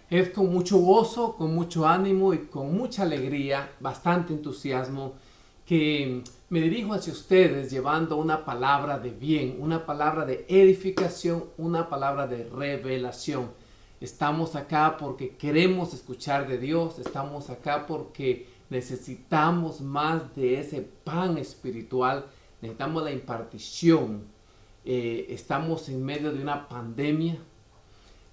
Es con mucho gozo, con mucho ánimo y con mucha alegría, bastante entusiasmo, que me dirijo hacia ustedes llevando una palabra de bien, una palabra de edificación, una palabra de revelación. Estamos acá porque queremos escuchar de Dios, estamos acá porque necesitamos más de ese pan espiritual, necesitamos la impartición. Estamos en medio de una pandemia.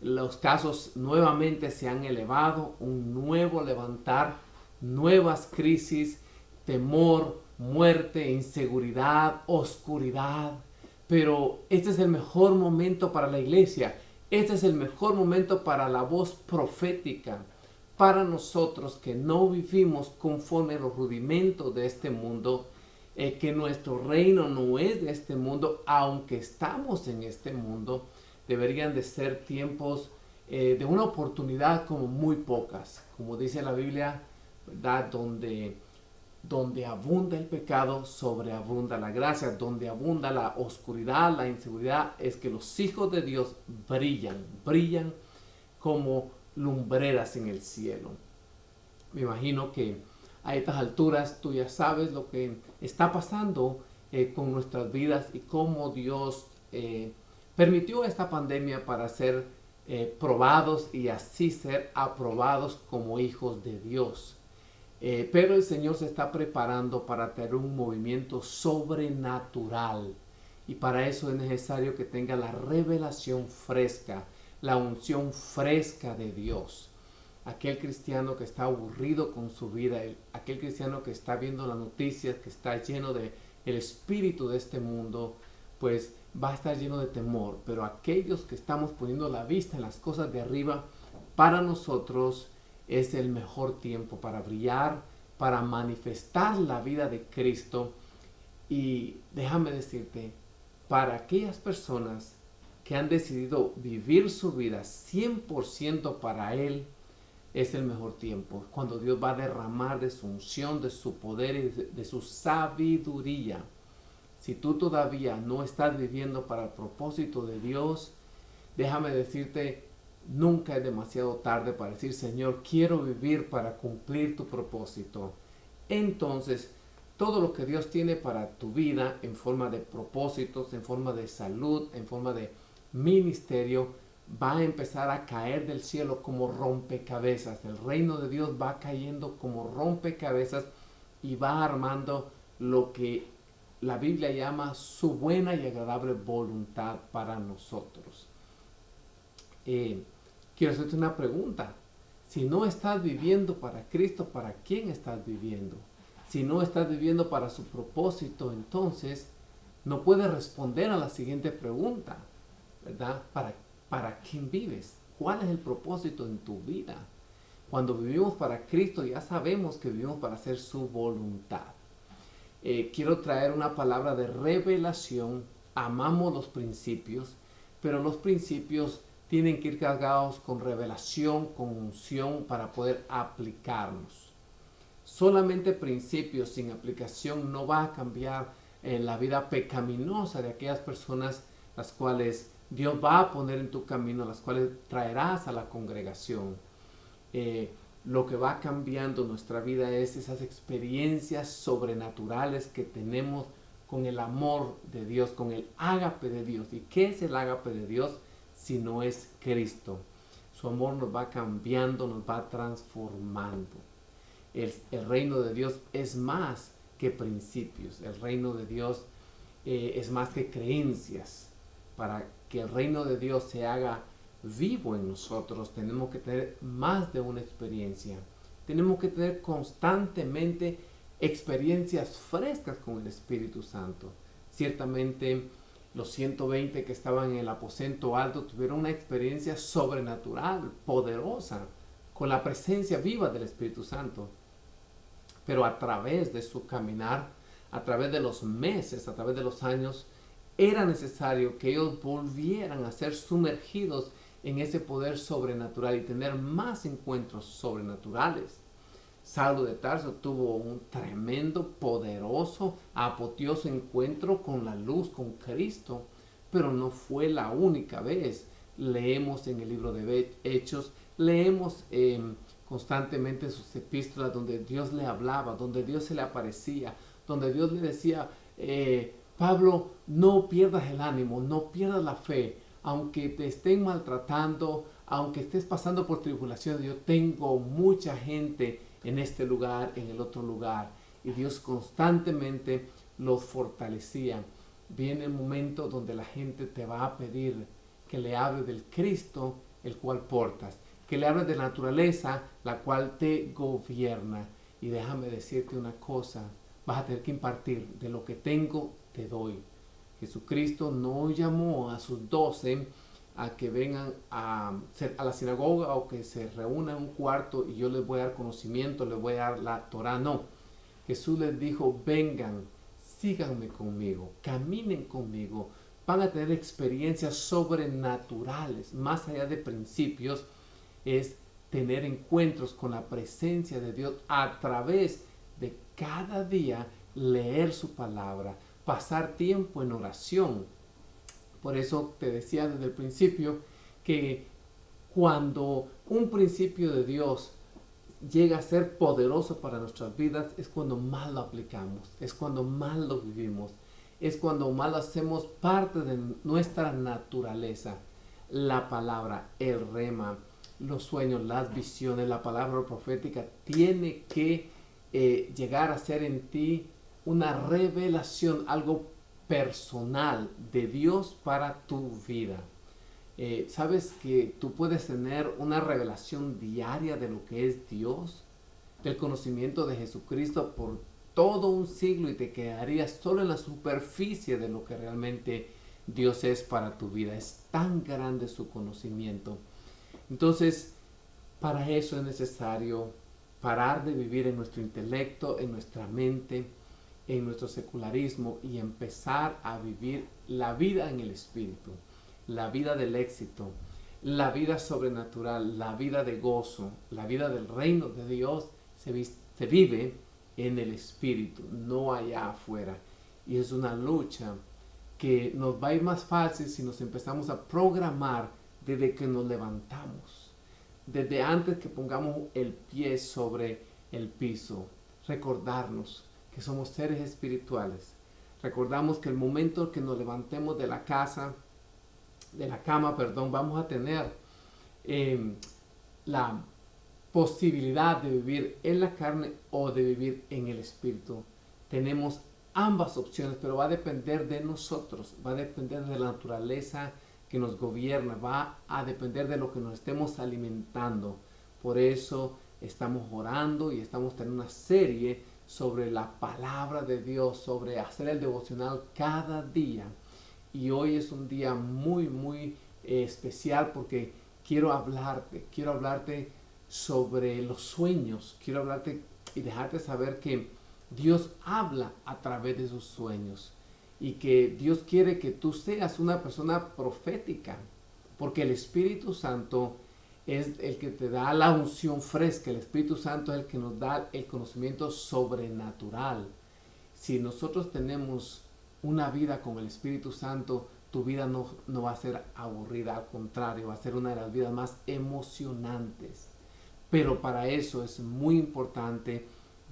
Los casos nuevamente se han elevado, un nuevo levantar, nuevas crisis, temor, muerte, inseguridad, oscuridad. Pero este es el mejor momento para la iglesia. Este es el mejor momento para la voz profética. Para nosotros que no vivimos conforme a los rudimentos de este mundo, que nuestro reino no es de este mundo, aunque estamos en este mundo, deberían de ser tiempos de una oportunidad como muy pocas. Como dice la Biblia, ¿verdad? Donde abunda el pecado, sobreabunda la gracia. Donde abunda la oscuridad, la inseguridad, es que los hijos de Dios brillan como lumbreras en el cielo. Me imagino que a estas alturas tú ya sabes lo que está pasando con nuestras vidas y cómo Dios permitió esta pandemia para ser probados y así ser aprobados como hijos de Dios. Pero el Señor se está preparando para tener un movimiento sobrenatural. Y para eso es necesario que tenga la revelación fresca, la unción fresca de Dios. Aquel cristiano que está aburrido con su vida, aquel cristiano que está viendo las noticias, que está lleno de el espíritu de este mundo, pues va a estar lleno de temor. Pero aquellos que estamos poniendo la vista en las cosas de arriba, para nosotros es el mejor tiempo para brillar, para manifestar la vida de Cristo. Y déjame decirte, para aquellas personas que han decidido vivir su vida 100% para Él, es el mejor tiempo, cuando Dios va a derramar de su unción, de su poder y de su sabiduría. Si tú todavía no estás viviendo para el propósito de Dios, déjame decirte, nunca es demasiado tarde para decir, Señor, quiero vivir para cumplir tu propósito. Entonces, todo lo que Dios tiene para tu vida en forma de propósitos, en forma de salud, en forma de ministerio, va a empezar a caer del cielo como rompecabezas. El reino de Dios va cayendo como rompecabezas y va armando lo que la Biblia llama su buena y agradable voluntad para nosotros. Quiero hacerte una pregunta. Si no estás viviendo para Cristo, ¿para quién estás viviendo? Si no estás viviendo para su propósito, entonces no puedes responder a la siguiente pregunta, ¿verdad? ¿Para quién vives? ¿Cuál es el propósito en tu vida? Cuando vivimos para Cristo ya sabemos que vivimos para hacer su voluntad. Quiero traer una palabra de revelación. Amamos los principios, pero los principios tienen que ir cargados con revelación, con unción para poder aplicarnos. Solamente principios sin aplicación no va a cambiar la vida pecaminosa de aquellas personas las cuales Dios va a poner en tu camino, las cuales traerás a la congregación. Lo que va cambiando nuestra vida es esas experiencias sobrenaturales que tenemos con el amor de Dios, con el ágape de Dios. ¿Y qué es el ágape de Dios si no es Cristo? Su amor nos va cambiando, nos va transformando. El reino de Dios es más que principios. El reino de Dios es más que creencias. Para que el reino de Dios se haga vivo en nosotros, tenemos que tener más de una experiencia. Tenemos que tener constantemente experiencias frescas con el Espíritu Santo. Ciertamente los 120 que estaban en el aposento alto tuvieron una experiencia sobrenatural, poderosa, con la presencia viva del Espíritu Santo. Pero a través de su caminar, a través de los meses, a través de los años, era necesario que ellos volvieran a ser sumergidos en ese poder sobrenatural y tener más encuentros sobrenaturales. Saulo de Tarso tuvo un tremendo, poderoso, apoteoso encuentro con la luz, con Cristo, pero no fue la única vez. Leemos en el libro de Hechos leemos constantemente sus epístolas donde Dios le hablaba, donde Dios se le aparecía, donde Dios le decía, Pablo, no pierdas el ánimo, no pierdas la fe, aunque te estén maltratando, aunque estés pasando por tribulaciones, yo tengo mucha gente en este lugar, en el otro lugar. Y Dios constantemente los fortalecía. Viene el momento donde la gente te va a pedir que le hables del Cristo, el cual portas, que le hables de la naturaleza, la cual te gobierna. Y déjame decirte una cosa, vas a tener que impartir de lo que tengo, te doy. Jesucristo no llamó a sus 12 a que vengan a la sinagoga o que se reúnan en un cuarto y yo les voy a dar conocimiento, les voy a dar la Torah. No, Jesús les dijo, vengan, síganme conmigo, caminen conmigo, van a tener experiencias sobrenaturales, más allá de principios, es tener encuentros con la presencia de Dios a través de cada día leer su palabra, pasar tiempo en oración. Por eso te decía desde el principio que cuando un principio de Dios llega a ser poderoso para nuestras vidas, es cuando más lo aplicamos, es cuando más lo vivimos, es cuando más lo hacemos parte de nuestra naturaleza. La palabra, el rema, los sueños, las visiones, la palabra profética tiene que llegar a ser en ti una revelación, algo personal de Dios para tu vida. Sabes que tú puedes tener una revelación diaria de lo que es Dios, del conocimiento de Jesucristo por todo un siglo y te quedarías solo en la superficie de lo que realmente Dios es para tu vida. Es tan grande su conocimiento. Entonces, para eso es necesario parar de vivir en nuestro intelecto, en nuestra mente, en nuestro secularismo y empezar a vivir la vida en el Espíritu, la vida del éxito, la vida sobrenatural, la vida de gozo, la vida del reino de Dios se vive en el Espíritu, no allá afuera. Y es una lucha que nos va a ir más fácil si nos empezamos a programar desde que nos levantamos, desde antes que pongamos el pie sobre el piso. Recordarnos que somos seres espirituales. Recordamos que el momento que nos levantemos de la cama, vamos a tener la posibilidad de vivir en la carne o de vivir en el espíritu. Tenemos ambas opciones, pero va a depender de nosotros, va a depender de la naturaleza que nos gobierna, va a depender de lo que nos estemos alimentando. Por eso estamos orando y estamos teniendo una serie sobre la palabra de Dios, sobre hacer el devocional cada día. Y hoy es un día muy especial porque quiero hablarte sobre los sueños, quiero hablarte y dejarte saber que Dios habla a través de sus sueños y que Dios quiere que tú seas una persona profética, porque el Espíritu Santo es el que te da la unción fresca. El Espíritu Santo es el que nos da el conocimiento sobrenatural. Si nosotros tenemos una vida con el Espíritu Santo, tu vida no va a ser aburrida, al contrario, va a ser una de las vidas más emocionantes. Pero para eso es muy importante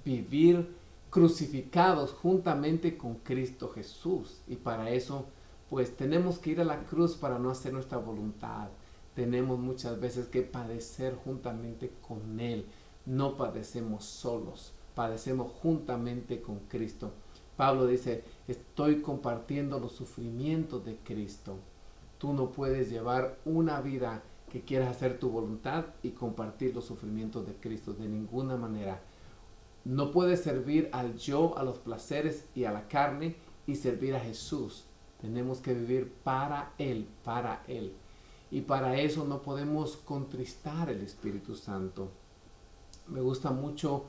vivir crucificados juntamente con Cristo Jesús. Y para eso, pues tenemos que ir a la cruz para no hacer nuestra voluntad. Tenemos muchas veces que padecer juntamente con Él. No padecemos solos, padecemos juntamente con Cristo. Pablo dice, estoy compartiendo los sufrimientos de Cristo. Tú no puedes llevar una vida que quieras hacer tu voluntad y compartir los sufrimientos de Cristo de ninguna manera. No puedes servir al yo, a los placeres y a la carne y servir a Jesús. Tenemos que vivir para Él, para Él. Y para eso no podemos contristar el Espíritu Santo. Me gusta mucho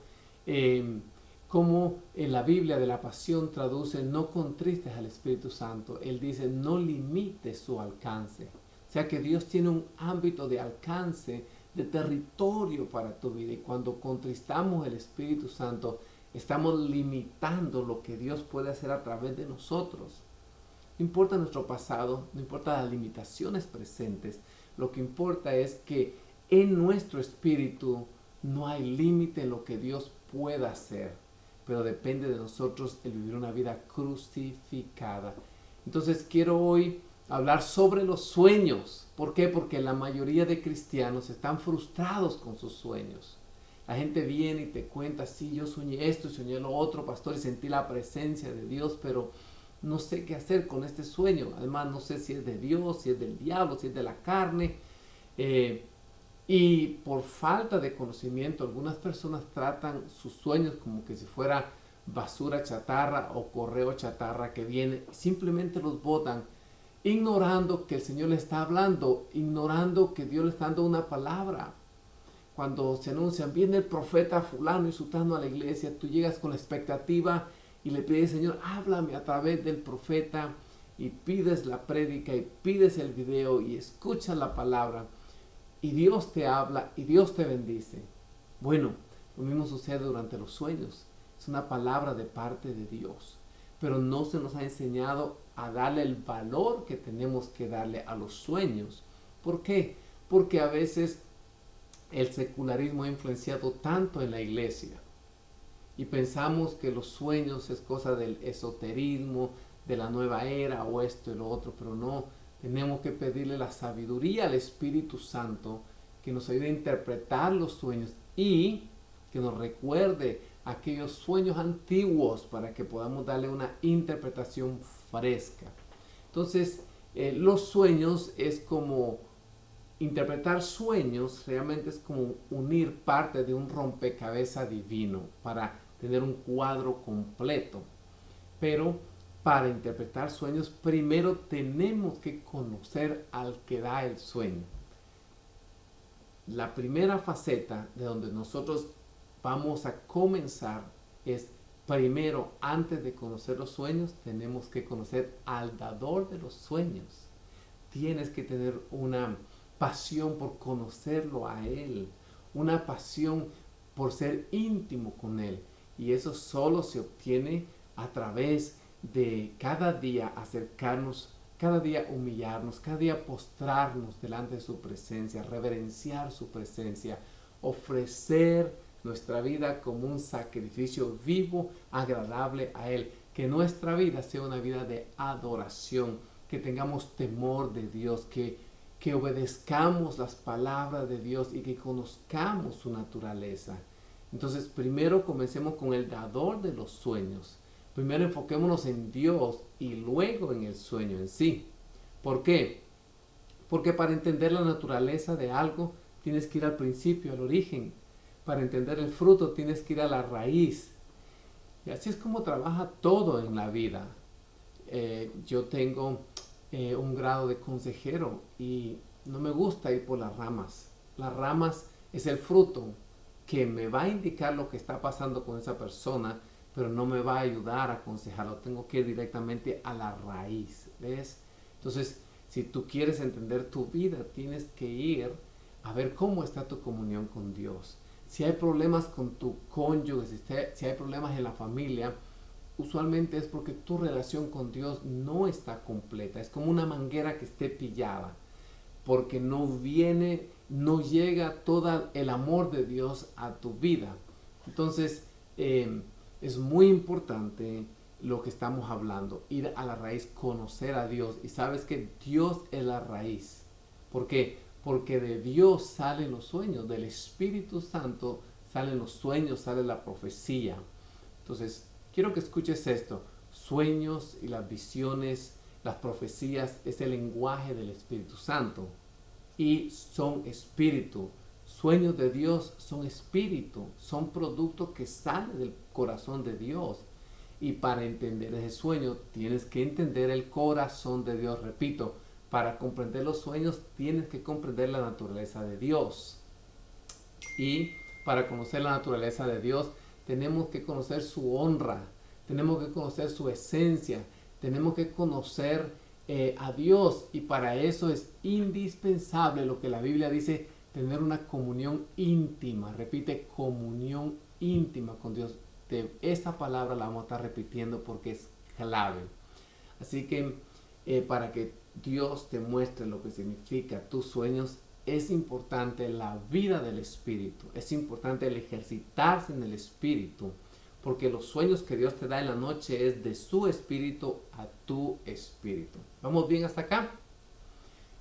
cómo en la Biblia de la Pasión traduce no contristes al Espíritu Santo. Él dice no limites su alcance. O sea que Dios tiene un ámbito de alcance, de territorio para tu vida. Y cuando contristamos el Espíritu Santo, estamos limitando lo que Dios puede hacer a través de nosotros. No importa nuestro pasado, no importa las limitaciones presentes. Lo que importa es que en nuestro espíritu no hay límite en lo que Dios pueda hacer, pero depende de nosotros el vivir una vida crucificada. Entonces quiero hoy hablar sobre los sueños. ¿Por qué? Porque la mayoría de cristianos están frustrados con sus sueños. La gente viene y te cuenta, sí, yo soñé esto, soñé lo otro, pastor, y sentí la presencia de Dios, pero no sé qué hacer con este sueño. Además, no sé si es de Dios, si es del diablo, si es de la carne. Y por falta de conocimiento, algunas personas tratan sus sueños como que si fuera basura chatarra o correo chatarra que viene, simplemente los botan, ignorando que el Señor le está hablando, ignorando que Dios le está dando una palabra. Cuando se anuncian, viene el profeta fulano y sutano a la iglesia, tú llegas con la expectativa y le pides, Señor, háblame a través del profeta, y pides la prédica y pides el video y escuchas la palabra y Dios te habla y Dios te bendice. Bueno, lo mismo sucede durante los sueños. Es una palabra de parte de Dios, pero no se nos ha enseñado a darle el valor que tenemos que darle a los sueños. ¿Por qué? Porque a veces el secularismo ha influenciado tanto en la iglesia y pensamos que los sueños es cosa del esoterismo, de la nueva era o esto y lo otro, pero no. Tenemos que pedirle la sabiduría al Espíritu Santo que nos ayude a interpretar los sueños y que nos recuerde aquellos sueños antiguos para que podamos darle una interpretación fresca. Entonces, los sueños es como interpretar sueños, realmente es como unir parte de un rompecabezas divino para tener un cuadro completo. Pero para interpretar sueños, primero tenemos que conocer al que da el sueño. La primera faceta de donde nosotros vamos a comenzar es, primero, antes de conocer los sueños, tenemos que conocer al dador de los sueños. Tienes que tener una pasión por conocerlo a Él, una pasión por ser íntimo con Él. Y eso solo se obtiene a través de cada día acercarnos, cada día humillarnos, cada día postrarnos delante de su presencia, reverenciar su presencia, ofrecer nuestra vida como un sacrificio vivo, agradable a Él. Que nuestra vida sea una vida de adoración, que tengamos temor de Dios, que obedezcamos las palabras de Dios y que conozcamos su naturaleza. Entonces, primero comencemos con el dador de los sueños. Primero enfoquémonos en Dios y luego en el sueño en sí. ¿Por qué? Porque para entender la naturaleza de algo tienes que ir al principio, al origen. Para entender el fruto tienes que ir a la raíz. Y así es como trabaja todo en la vida. Yo tengo un grado de consejero y no me gusta ir por las ramas. Las ramas es el fruto que me va a indicar lo que está pasando con esa persona, pero no me va a ayudar a aconsejarlo. Tengo que ir directamente a la raíz, ¿ves? Entonces, si tú quieres entender tu vida, tienes que ir a ver cómo está tu comunión con Dios. Si hay problemas con tu cónyuge, si hay problemas en la familia, usualmente es porque tu relación con Dios no está completa. Es como una manguera que esté pillada, porque no llega todo el amor de Dios a tu vida. Entonces, es muy importante lo que estamos hablando, ir a la raíz, conocer a Dios. Y sabes que Dios es la raíz. ¿Por qué? Porque de Dios salen los sueños, del Espíritu Santo salen los sueños, sale la profecía. Entonces, quiero que escuches esto. Sueños y las visiones, las profecías, es el lenguaje del Espíritu Santo. Y son espíritu. Sueños de Dios son espíritu, son productos que salen del corazón de Dios. Y para entender ese sueño tienes que entender el corazón de Dios. Repito, para comprender los sueños tienes que comprender la naturaleza de Dios. Y para conocer la naturaleza de Dios tenemos que conocer su honra, tenemos que conocer su esencia, tenemos que conocer a Dios. Y para eso es indispensable lo que la Biblia dice, tener una comunión íntima. Repite, comunión íntima con Dios. Esa palabra la vamos a estar repitiendo porque es clave. Así que para que Dios te muestre lo que significa tus sueños, es importante la vida del Espíritu, es importante el ejercitarse en el Espíritu, porque los sueños que Dios te da en la noche es de su espíritu a tu espíritu. ¿Vamos bien hasta acá?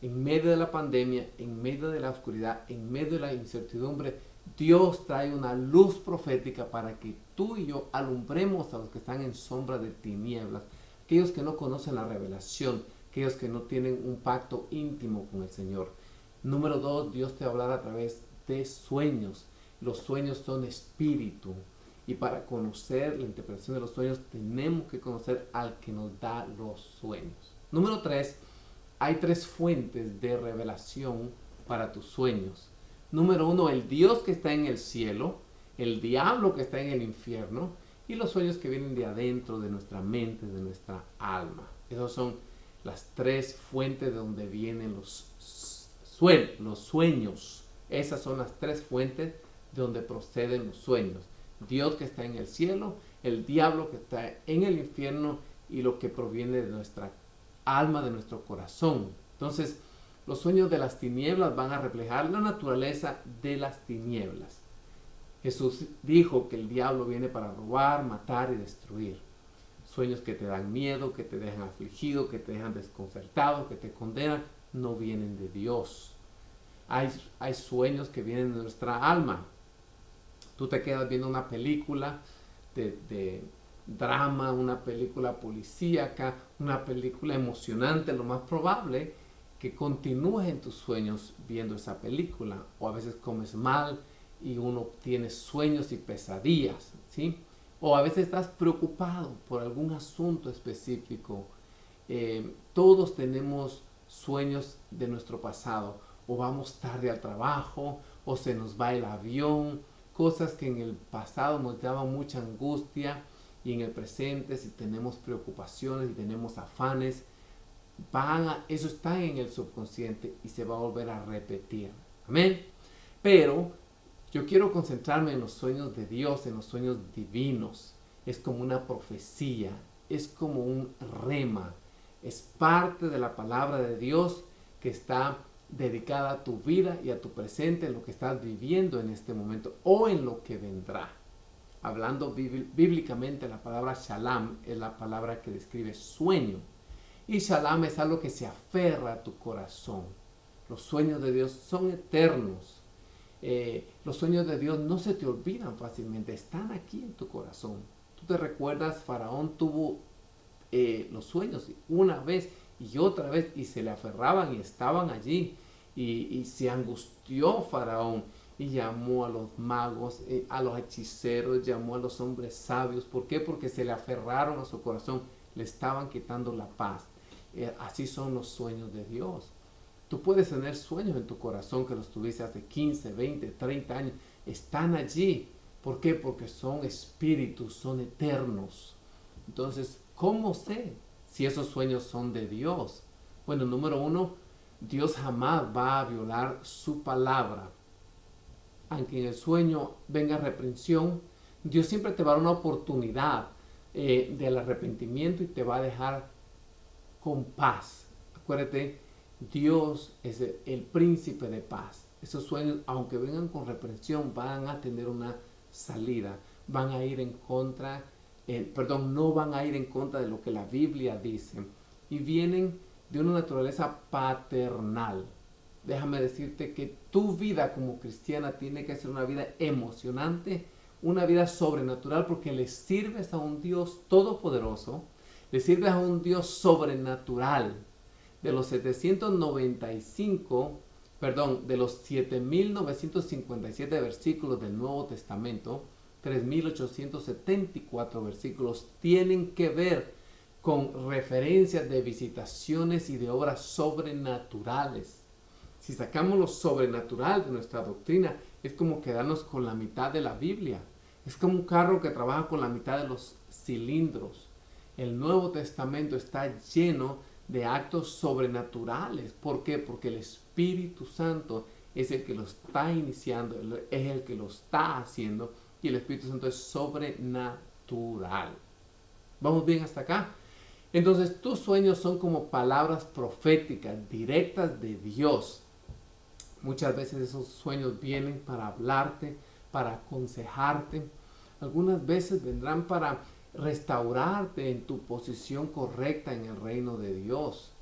En medio de la pandemia, en medio de la oscuridad, en medio de la incertidumbre, Dios trae una luz profética para que tú y yo alumbremos a los que están en sombra de tinieblas, aquellos que no conocen la revelación, aquellos que no tienen un pacto íntimo con el Señor. Número 2, Dios te hablará a través de sueños. Los sueños son espíritu. Y para conocer la interpretación de los sueños, tenemos que conocer al que nos da los sueños. Número 3, hay 3 fuentes de revelación para tus sueños. Número 1, el Dios que está en el cielo, el diablo que está en el infierno y los sueños que vienen de adentro de nuestra mente, de nuestra alma. Esos son las 3 fuentes de donde vienen los sueños. Esas son las 3 fuentes de donde proceden los sueños. Dios que está en el cielo, el diablo que está en el infierno y lo que proviene de nuestra alma, de nuestro corazón. Entonces, los sueños de las tinieblas van a reflejar la naturaleza de las tinieblas. Jesús dijo que el diablo viene para robar, matar y destruir. Sueños que te dan miedo, que te dejan afligido, que te dejan desconcertado, que te condenan, no vienen de Dios. Hay sueños que vienen de nuestra alma. Tú te quedas viendo una película de drama, una película policíaca, una película emocionante, lo más probable que continúes en tus sueños viendo esa película. O a veces comes mal y uno tiene sueños y pesadillas, ¿sí? O a veces estás preocupado por algún asunto específico. Todos tenemos sueños de nuestro pasado. O vamos tarde al trabajo, o se nos va el avión, cosas que en el pasado nos daban mucha angustia y en el presente si tenemos preocupaciones y tenemos afanes, eso está en el subconsciente y se va a volver a repetir. Amén. Pero yo quiero concentrarme en los sueños de Dios, en los sueños divinos. Es como una profecía, es como un rema, es parte de la palabra de Dios que está dedicada a tu vida y a tu presente, en lo que estás viviendo en este momento o en lo que vendrá. Hablando bíblicamente, la palabra shalom es la palabra que describe sueño. Y shalom es algo que se aferra a tu corazón. Los sueños de Dios son eternos. Los sueños de Dios no se te olvidan fácilmente, están aquí en tu corazón. Tú te recuerdas, Faraón tuvo los sueños una vez y otra vez y se le aferraban y estaban allí y se angustió Faraón y llamó a los magos, a los hechiceros, llamó a los hombres sabios. ¿Por qué? Porque se le aferraron a su corazón, le estaban quitando la paz. Así son los sueños de Dios. Tú puedes tener sueños en tu corazón que los tuviste hace 15, 20, 30 años. Están allí. ¿Por qué? Porque son espíritus, son eternos. Entonces, ¿cómo sé si esos sueños son de Dios? Bueno, número 1, Dios jamás va a violar su palabra. Aunque en el sueño venga reprensión, Dios siempre te va a dar una oportunidad del arrepentimiento y te va a dejar con paz. Acuérdate, Dios es el príncipe de paz. Esos sueños, aunque vengan con reprensión, van a tener una salida. Van a ir en contra, no van a ir en contra de lo que la Biblia dice. Y vienen de una naturaleza paternal. Déjame decirte que tu vida como cristiana tiene que ser una vida emocionante, una vida sobrenatural, porque le sirves a un Dios todopoderoso, le sirves a un Dios sobrenatural. De los 7.957 versículos del Nuevo Testamento, 3.874 versículos tienen que ver con referencias de visitaciones y de obras sobrenaturales. Si sacamos lo sobrenatural de nuestra doctrina, es como quedarnos con la mitad de la Biblia. Es como un carro que trabaja con la mitad de los cilindros. El Nuevo Testamento está lleno de actos sobrenaturales. ¿Por qué? Porque el Espíritu Santo es el que lo está iniciando, es el que lo está haciendo, y el Espíritu Santo es sobrenatural. ¿Vamos bien hasta acá? Entonces, tus sueños son como palabras proféticas directas de Dios. Muchas veces esos sueños vienen para hablarte, para aconsejarte. Algunas veces vendrán para restaurarte en tu posición correcta en el reino de Dios.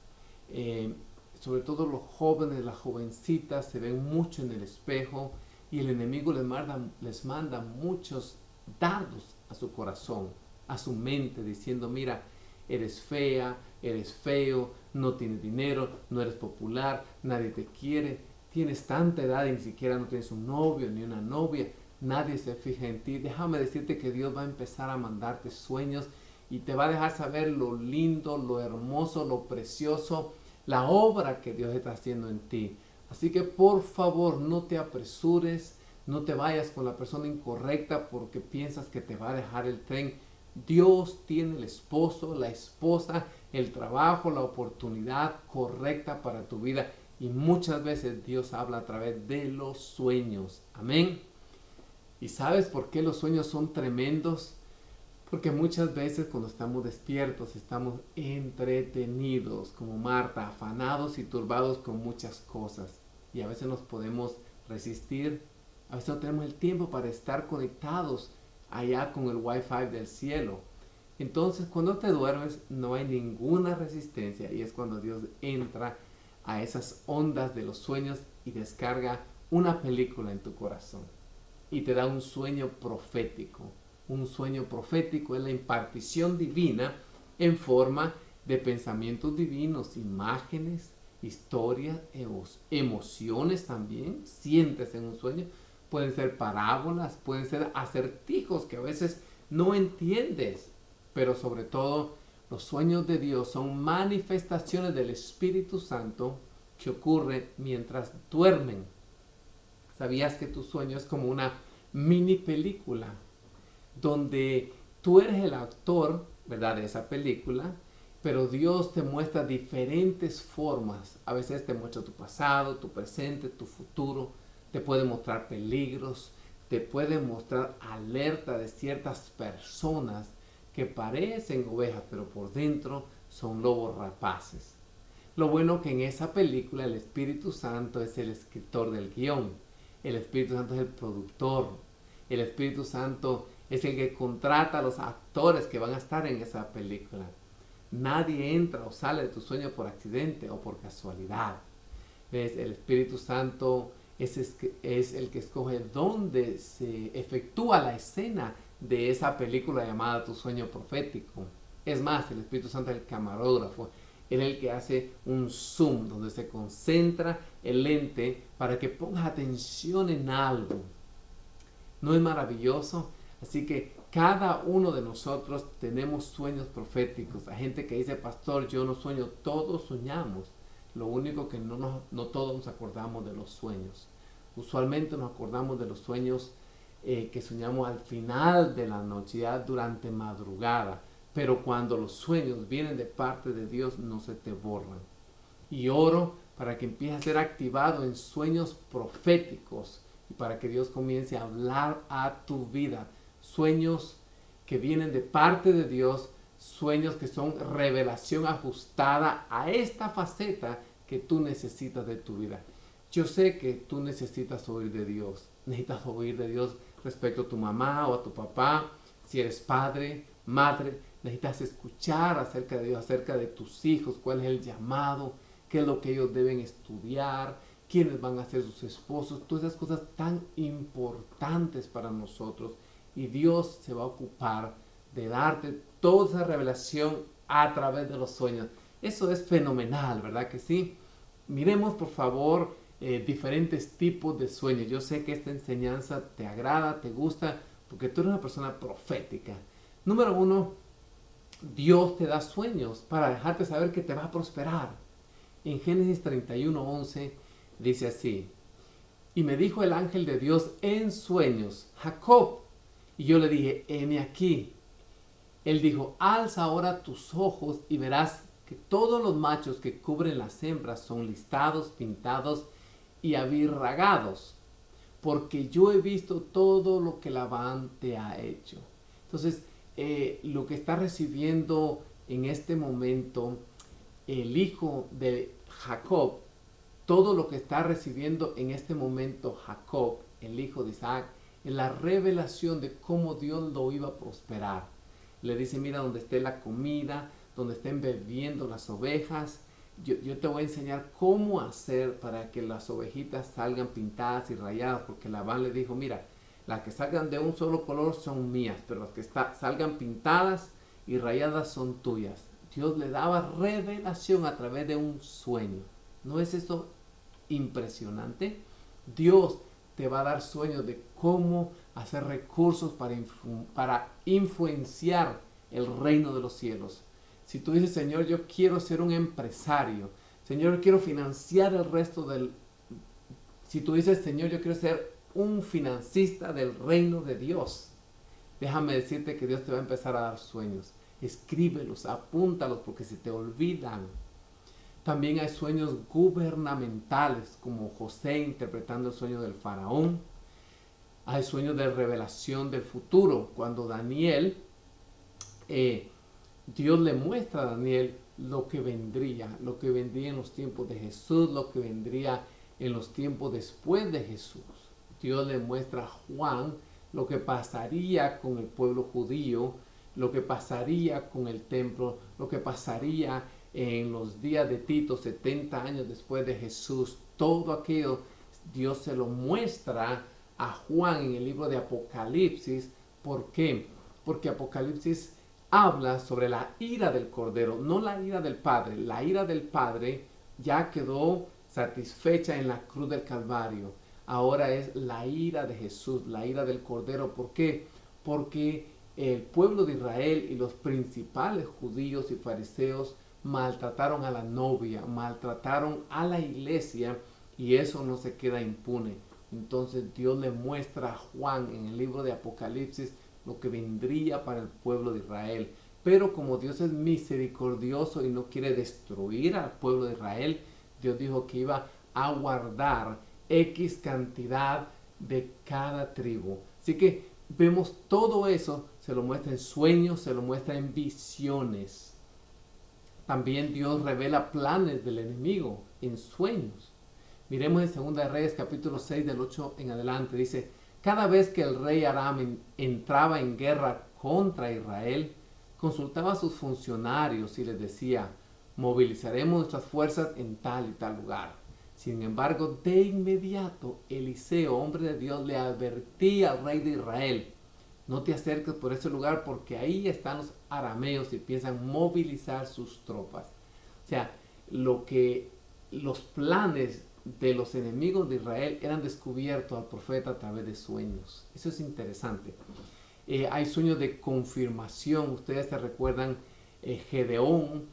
Eh, Sobre todo los jóvenes, las jovencitas se ven mucho en el espejo y el enemigo les manda muchos dardos a su corazón, a su mente, diciendo, mira, eres fea, eres feo, no tienes dinero, no eres popular, nadie te quiere, tienes tanta edad y ni siquiera no tienes un novio ni una novia, nadie se fija en ti. Déjame decirte que Dios va a empezar a mandarte sueños y te va a dejar saber lo lindo, lo hermoso, lo precioso, la obra que Dios está haciendo en ti. Así que por favor no te apresures, no te vayas con la persona incorrecta porque piensas que te va a dejar el tren. Dios tiene el esposo, la esposa, el trabajo, la oportunidad correcta para tu vida. Y muchas veces Dios habla a través de los sueños. Amén. ¿Y sabes por qué los sueños son tremendos? Porque muchas veces cuando estamos despiertos estamos entretenidos, como Marta, afanados y turbados con muchas cosas. Y a veces nos podemos resistir, a veces no tenemos el tiempo para estar conectados allá con el wifi del cielo. Entonces cuando te duermes no hay ninguna resistencia y es cuando Dios entra a esas ondas de los sueños y descarga una película en tu corazón y te da un sueño profético. Un sueño profético es la impartición divina en forma de pensamientos divinos, imágenes, historias, emociones también. Sientes en un sueño. Pueden ser parábolas, pueden ser acertijos que a veces no entiendes. Pero sobre todo, los sueños de Dios son manifestaciones del Espíritu Santo que ocurren mientras duermen. ¿Sabías que tu sueño es como una mini película donde tú eres el actor, ¿verdad?, de esa película, pero Dios te muestra diferentes formas? A veces te muestra tu pasado, tu presente, tu futuro, te puede mostrar peligros, te puede mostrar alerta de ciertas personas que parecen ovejas, pero por dentro son lobos rapaces. Lo bueno que en esa película el Espíritu Santo es el escritor del guión, el Espíritu Santo es el productor, el Espíritu Santo es el que contrata a los actores que van a estar en esa película. Nadie entra o sale de tu sueño por accidente o por casualidad. ¿Ves? El Espíritu Santo es el que escoge dónde se efectúa la escena de esa película llamada Tu Sueño Profético. Es más, el Espíritu Santo es el camarógrafo, es el que hace un zoom donde se concentra el lente para que pongas atención en algo. ¿No es maravilloso? Así que cada uno de nosotros tenemos sueños proféticos. Hay gente que dice, pastor, yo no sueño, todos soñamos. Lo único que no todos nos acordamos de los sueños. Usualmente nos acordamos de los sueños que soñamos al final de la noche, ya durante madrugada. Pero cuando los sueños vienen de parte de Dios, no se te borran. Y oro para que empieces a ser activado en sueños proféticos y para que Dios comience a hablar a tu vida. Sueños que vienen de parte de Dios, sueños que son revelación ajustada a esta faceta que tú necesitas de tu vida. Yo sé que tú necesitas oír de Dios. Necesitas oír de Dios respecto a tu mamá o a tu papá. Si eres padre, madre, necesitas escuchar acerca de Dios, acerca de tus hijos, cuál es el llamado, qué es lo que ellos deben estudiar, quiénes van a ser sus esposos, todas esas cosas tan importantes para nosotros. Y Dios se va a ocupar de darte toda esa revelación a través de los sueños. Eso es fenomenal, ¿verdad que sí? Miremos por favor diferentes tipos de sueños. Yo sé que esta enseñanza te agrada, te gusta, porque tú eres una persona profética. Número 1, Dios te da sueños para dejarte saber que te va a prosperar. En Génesis 31:11 dice así: y me dijo el ángel de Dios en sueños, Jacob. Y yo le dije, heme aquí. Él dijo, alza ahora tus ojos y verás que todos los machos que cubren las hembras son listados, pintados y abirragados, porque yo he visto todo lo que Labán te ha hecho. Entonces, lo que está recibiendo en este momento el hijo de Jacob, todo lo que está recibiendo en este momento Jacob, el hijo de Isaac, es la revelación de cómo Dios lo iba a prosperar. Le dice, mira, donde esté la comida, donde estén bebiendo las ovejas, yo te voy a enseñar cómo hacer para que las ovejitas salgan pintadas y rayadas, porque Labán le dijo, mira, las que salgan de un solo color son mías, pero las que salgan pintadas y rayadas son tuyas. Dios le daba revelación a través de un sueño. ¿No es esto impresionante? Dios te va a dar sueños de cómo hacer recursos para influenciar el reino de los cielos. Si tú dices, Señor, yo quiero ser un empresario, Señor, yo quiero financiar el resto del... Si tú dices, Señor, yo quiero ser un financista del reino de Dios, déjame decirte que Dios te va a empezar a dar sueños. Escríbelos, apúntalos, porque se te olvidan. También hay sueños gubernamentales, como José interpretando el sueño del faraón. Hay sueños de revelación del futuro, cuando Daniel... Dios le muestra a Daniel lo que vendría en los tiempos de Jesús, lo que vendría en los tiempos después de Jesús. Dios le muestra a Juan lo que pasaría con el pueblo judío, lo que pasaría con el templo, lo que pasaría en los días de Tito, 70 años después de Jesús. Todo aquello Dios se lo muestra a Juan en el libro de Apocalipsis. ¿Por qué? Porque Apocalipsis habla sobre la ira del Cordero, no la ira del Padre. La ira del Padre ya quedó satisfecha en la cruz del Calvario. Ahora es la ira de Jesús, la ira del Cordero. ¿Por qué? Porque el pueblo de Israel y los principales judíos y fariseos maltrataron a la novia, maltrataron a la iglesia, y eso no se queda impune. Entonces Dios le muestra a Juan en el libro de Apocalipsis lo que vendría para el pueblo de Israel. Pero como Dios es misericordioso y no quiere destruir al pueblo de Israel, Dios dijo que iba a guardar X cantidad de cada tribu. Así que vemos todo eso, se lo muestra en sueños, se lo muestra en visiones. También Dios revela planes del enemigo en sueños. Miremos en 2 de Reyes capítulo 6 del 8 en adelante. Dice, cada vez que el rey Aram entraba en guerra contra Israel, consultaba a sus funcionarios y les decía, movilizaremos nuestras fuerzas en tal y tal lugar. Sin embargo, de inmediato, Eliseo, hombre de Dios, le advertía al rey de Israel, no te acerques por ese lugar porque ahí están los arameos y piensan movilizar sus tropas. O sea, los planes de los enemigos de Israel eran descubiertos al profeta a través de sueños. Eso es interesante. Hay sueños de confirmación. Ustedes se recuerdan, Gedeón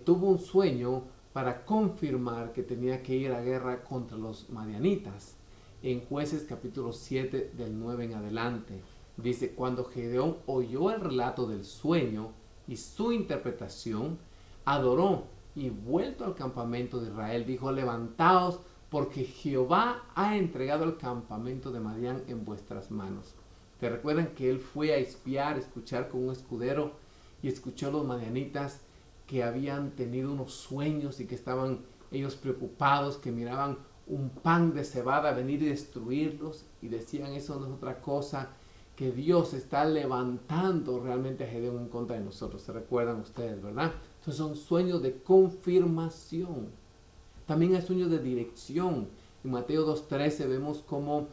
tuvo un sueño para confirmar que tenía que ir a guerra contra los madianitas. En Jueces capítulo 7 del 9 en adelante dice, cuando Gedeón oyó el relato del sueño y su interpretación, adoró, y vuelto al campamento de Israel dijo, levantaos, porque Jehová ha entregado el campamento de Madián en vuestras manos. ¿Te recuerdan que él fue a espiar, escuchar con un escudero, y escuchó a los madianitas que habían tenido unos sueños y que estaban ellos preocupados, que miraban un pan de cebada venir y destruirlos, y decían, eso no es otra cosa que Dios está levantando realmente a Gedeón en contra de nosotros? ¿Se recuerdan ustedes, verdad? Entonces son sueños de confirmación. También hay sueños de dirección. En Mateo 2:13 vemos cómo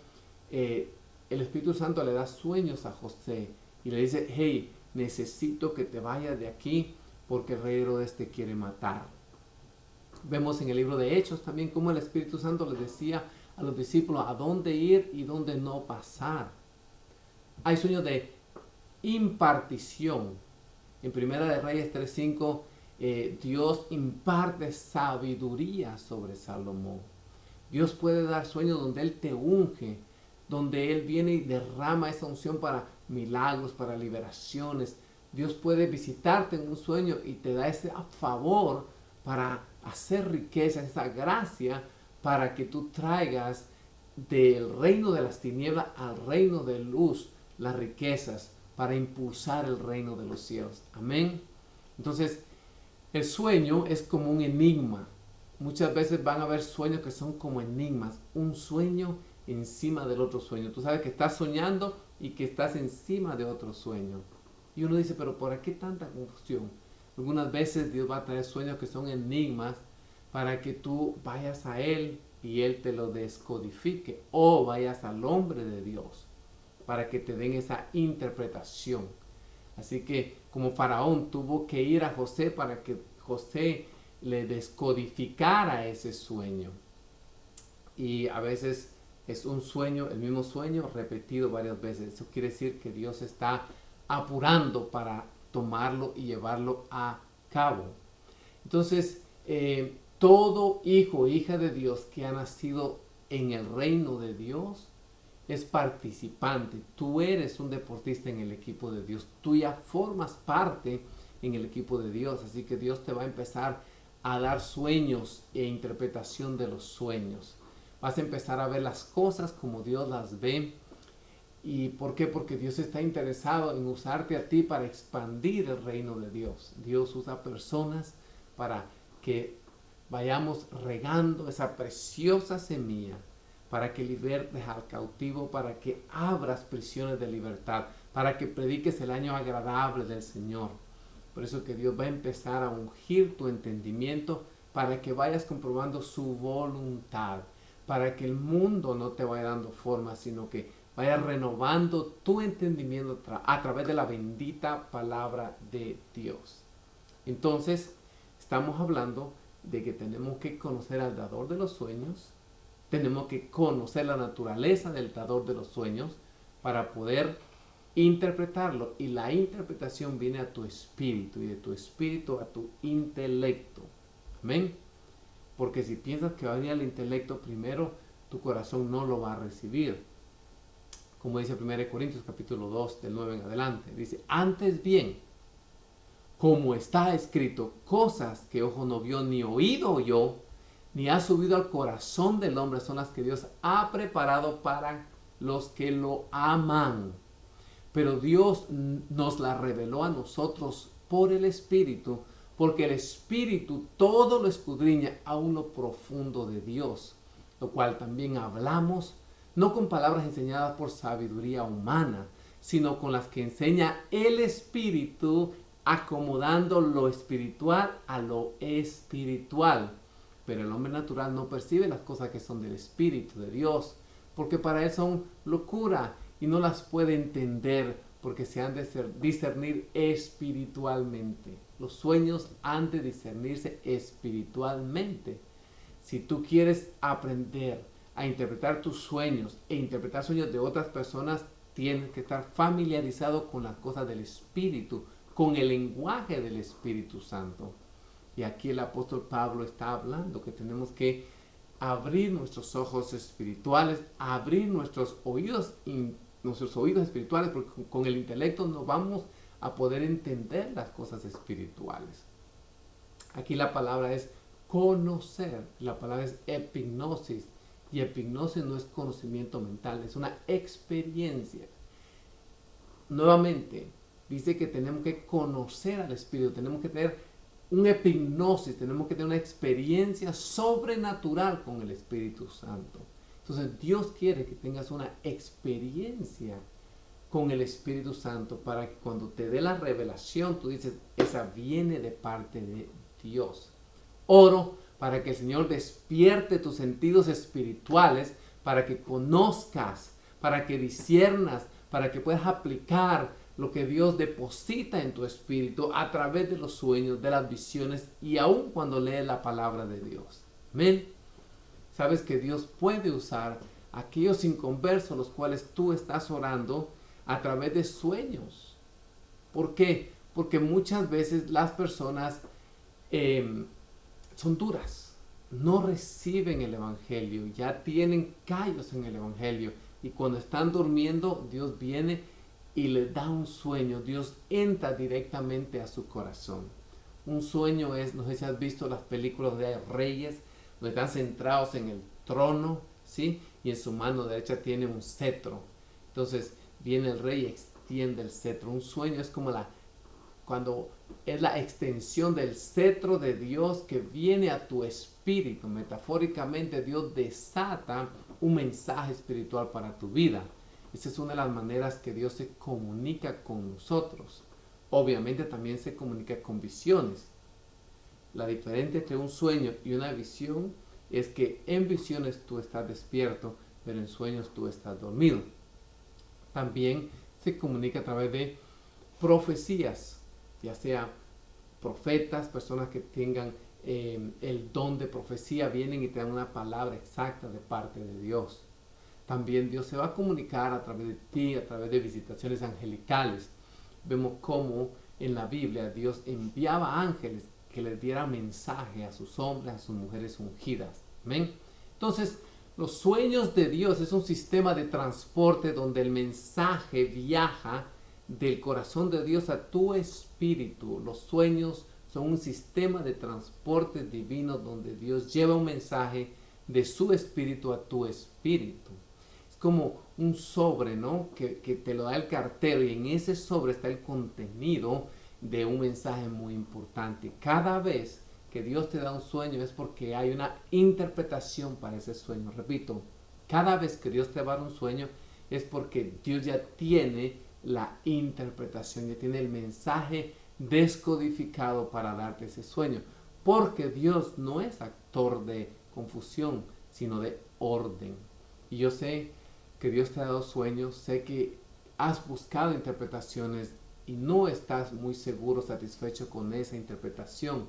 el Espíritu Santo le da sueños a José y le dice, hey, necesito que te vayas de aquí porque el rey Herodes te quiere matar. Vemos en el libro de Hechos también cómo el Espíritu Santo les decía a los discípulos a dónde ir y dónde no pasar. Hay sueños de impartición. En Primera de Reyes 3:5 Dios imparte sabiduría sobre Salomón. Dios puede dar sueños donde Él te unge, donde Él viene y derrama esa unción para milagros, para liberaciones. Dios puede visitarte en un sueño y te da ese favor para hacer riqueza, esa gracia para que tú traigas del reino de las tinieblas al reino de luz las riquezas para impulsar el reino de los cielos. Amén. Entonces, el sueño es como un enigma. muchas veces van a haber sueños que son como enigmas, un sueño encima del otro sueño. Tú sabes que estás soñando y que estás encima de otro sueño. Y uno dice, pero ¿por qué tanta confusión? Algunas veces Dios va a traer sueños que son enigmas para que tú vayas a Él y Él te lo descodifique, o vayas al hombre de Dios para que te den esa interpretación. Así que como Faraón tuvo que ir a José para que José le descodificara ese sueño. Y a veces es un sueño, el mismo sueño repetido varias veces. Eso quiere decir que Dios está apurando para tomarlo y llevarlo a cabo. Entonces, todo hijo o hija de Dios que ha nacido en el reino de Dios es participante. Tú eres un deportista en el equipo de Dios. Tú ya formas parte en el equipo de Dios. Así que Dios te va a empezar a dar sueños e interpretación de los sueños. Vas a empezar a ver las cosas como Dios las ve. ¿Y por qué? Porque Dios está interesado en usarte a ti para expandir el reino de Dios. Dios usa personas para que vayamos regando esa preciosa semilla, para que libertes al cautivo, para que abras prisiones de libertad, para que prediques el año agradable del Señor. Por eso que Dios va a empezar a ungir tu entendimiento para que vayas comprobando su voluntad, para que el mundo no te vaya dando forma, sino que vaya renovando tu entendimiento a través de la bendita palabra de Dios. Entonces, estamos hablando de que tenemos que conocer al dador de los sueños, tenemos que conocer la naturaleza del dador de los sueños para poder interpretarlo. Y la interpretación viene a tu espíritu y de tu espíritu a tu intelecto. Amén. Porque si piensas que va a venir al intelecto primero, tu corazón no lo va a recibir. Como dice 1 Corintios capítulo 2 del 9 en adelante. Dice, antes bien, como está escrito, cosas que ojo no vio ni oído oyó, ni ha subido al corazón del hombre, son las que Dios ha preparado para los que lo aman. Pero Dios nos la reveló a nosotros por el Espíritu, porque el Espíritu todo lo escudriña aún lo profundo de Dios, lo cual también hablamos, no con palabras enseñadas por sabiduría humana, sino con las que enseña el Espíritu, acomodando lo espiritual a lo espiritual. Pero el hombre natural no percibe las cosas que son del Espíritu de Dios, porque para él son locura y no las puede entender, porque se han de discernir espiritualmente. Los sueños han de discernirse espiritualmente. Si tú quieres aprender a interpretar tus sueños e interpretar sueños de otras personas, tienes que estar familiarizado con las cosas del Espíritu, con el lenguaje del Espíritu Santo. Y aquí el apóstol Pablo está hablando que tenemos que abrir nuestros ojos espirituales, abrir nuestros oídos espirituales, porque con el intelecto no vamos a poder entender las cosas espirituales. Aquí la palabra es conocer, la palabra es epignosis, y epignosis no es conocimiento mental, es una experiencia. Nuevamente, dice que tenemos que conocer al Espíritu, tenemos que tener un epignosis, tenemos que tener una experiencia sobrenatural con el Espíritu Santo. Entonces Dios quiere que tengas una experiencia con el Espíritu Santo para que cuando te dé la revelación, tú dices, esa viene de parte de Dios. Oro para que el Señor despierte tus sentidos espirituales, para que conozcas, para que disciernas, para que puedas aplicar lo que Dios deposita en tu espíritu a través de los sueños, de las visiones y aún cuando lees la palabra de Dios. Amén. Sabes que Dios puede usar a aquellos inconversos los cuales tú estás orando a través de sueños. ¿Por qué? Porque muchas veces las personas son duras, no reciben el Evangelio, ya tienen callos en el Evangelio y cuando están durmiendo Dios viene y les da un sueño. Dios entra directamente a su corazón. Un sueño es, no sé si has visto las películas de reyes, donde están centrados en el trono, ¿sí? Y en su mano derecha tiene un cetro. Entonces viene el rey y extiende el cetro. Un sueño es como cuando es la extensión del cetro de Dios que viene a tu espíritu. Metafóricamente, Dios desata un mensaje espiritual para tu vida. Esa es una de las maneras que Dios se comunica con nosotros. Obviamente también se comunica con visiones. La diferencia entre un sueño y una visión es que en visiones tú estás despierto, pero en sueños tú estás dormido. También se comunica a través de profecías, ya sea profetas, personas que tengan el don de profecía, vienen y te dan una palabra exacta de parte de Dios. También Dios se va a comunicar a través de ti, a través de visitaciones angelicales. Vemos cómo en la Biblia Dios enviaba ángeles que les dieran mensaje a sus hombres, a sus mujeres ungidas. ¿Amén? Entonces, los sueños de Dios es un sistema de transporte donde el mensaje viaja del corazón de Dios a tu espíritu. Los sueños son un sistema de transporte divino donde Dios lleva un mensaje de su espíritu a tu espíritu. Es como un sobre, ¿no? Que te lo da el cartero, y en ese sobre está el contenido de un mensaje muy importante. Cada vez que Dios te da un sueño es porque hay una interpretación para ese sueño. Repito, cada vez que Dios te va a dar un sueño es porque Dios ya tiene la interpretación, ya tiene el mensaje descodificado para darte ese sueño. Porque Dios no es actor de confusión, sino de orden. Y yo sé que Dios te ha dado sueños, sé que has buscado interpretaciones y no estás muy seguro, satisfecho con esa interpretación.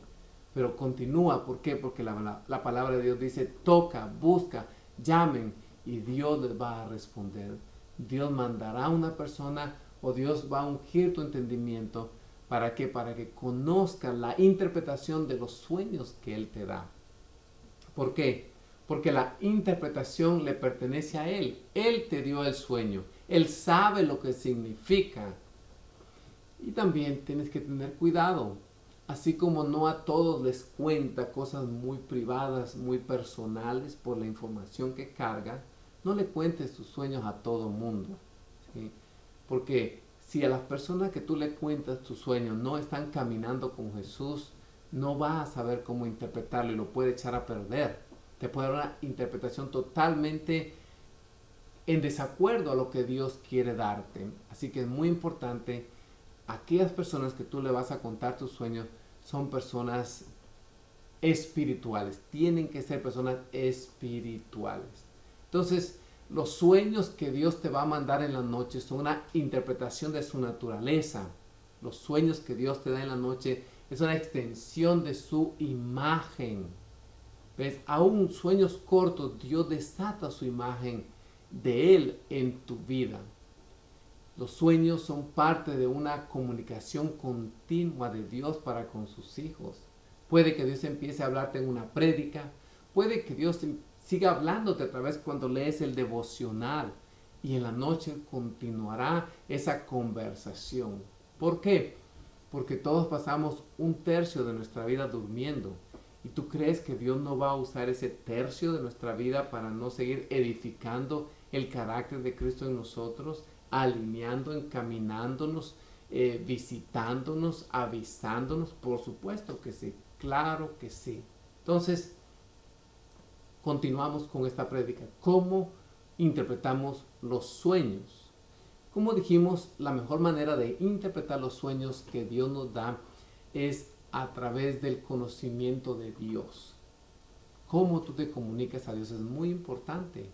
Pero continúa, ¿por qué? Porque la palabra de Dios dice, toca, busca, llamen, y Dios les va a responder. Dios mandará a una persona, o Dios va a ungir tu entendimiento. ¿Para qué? Para que conozcas la interpretación de los sueños que Él te da. ¿Por qué? Porque la interpretación le pertenece a Él. Él te dio el sueño. Él sabe lo que significa. Y también tienes que tener cuidado. Así como no a todos les cuenta cosas muy privadas, muy personales por la información que carga, no le cuentes tus sueños a todo mundo. ¿Sí? Porque si a las personas que tú le cuentas tus sueños no están caminando con Jesús, no vas a saber cómo interpretarlo y lo puede echar a perder. Te puede dar una interpretación totalmente en desacuerdo a lo que Dios quiere darte. Así que es muy importante, aquellas personas que tú le vas a contar tus sueños son personas espirituales. Tienen que ser personas espirituales. Entonces, los sueños que Dios te va a mandar en la noche son una interpretación de su naturaleza. Los sueños que Dios te da en la noche es una extensión de su imagen. ¿Ves? Aún sueños cortos, Dios desata su imagen de Él en tu vida. Los sueños son parte de una comunicación continua de Dios para con sus hijos. Puede que Dios empiece a hablarte en una prédica. Puede que Dios siga hablándote a través cuando lees el devocional. Y en la noche continuará esa conversación. ¿Por qué? Porque todos pasamos un tercio de nuestra vida durmiendo. ¿Y tú crees que Dios no va a usar ese tercio de nuestra vida para no seguir edificando el carácter de Cristo en nosotros? Alineando, encaminándonos, visitándonos, avisándonos. Por supuesto que sí, claro que sí. Entonces, continuamos con esta prédica. ¿Cómo interpretamos los sueños? Como dijimos, la mejor manera de interpretar los sueños que Dios nos da es a través del conocimiento de Dios. Cómo tú te comunicas a Dios es muy importante.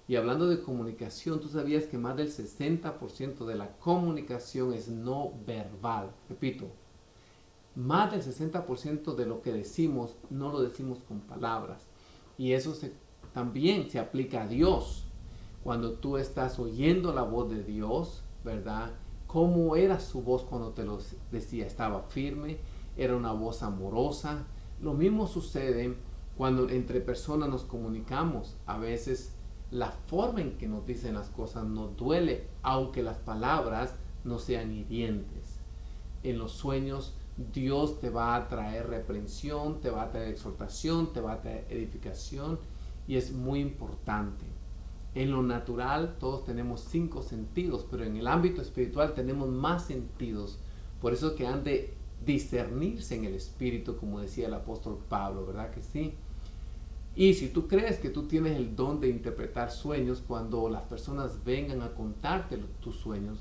Y hablando de comunicación, ¿tú sabías que más del 60% de la comunicación es no verbal? Repito, más del 60% de lo que decimos no lo decimos con palabras. Y eso también se aplica a Dios. Cuando tú estás oyendo la voz de Dios, ¿verdad? ¿Cómo era su voz cuando te lo decía? ¿Estaba firme? ¿Era una voz amorosa? Lo mismo sucede cuando entre personas nos comunicamos. A veces la forma en que nos dicen las cosas nos duele, aunque las palabras no sean hirientes. En los sueños Dios te va a traer reprensión, te va a traer exhortación, te va a traer edificación, y es muy importante. En lo natural todos tenemos 5 sentidos, pero en el ámbito espiritual tenemos más sentidos, Por eso que han de discernirse en el espíritu, como decía el apóstol Pablo, ¿verdad que sí? Y si tú crees que tú tienes el don de interpretar sueños, cuando las personas vengan a contarte tus sueños,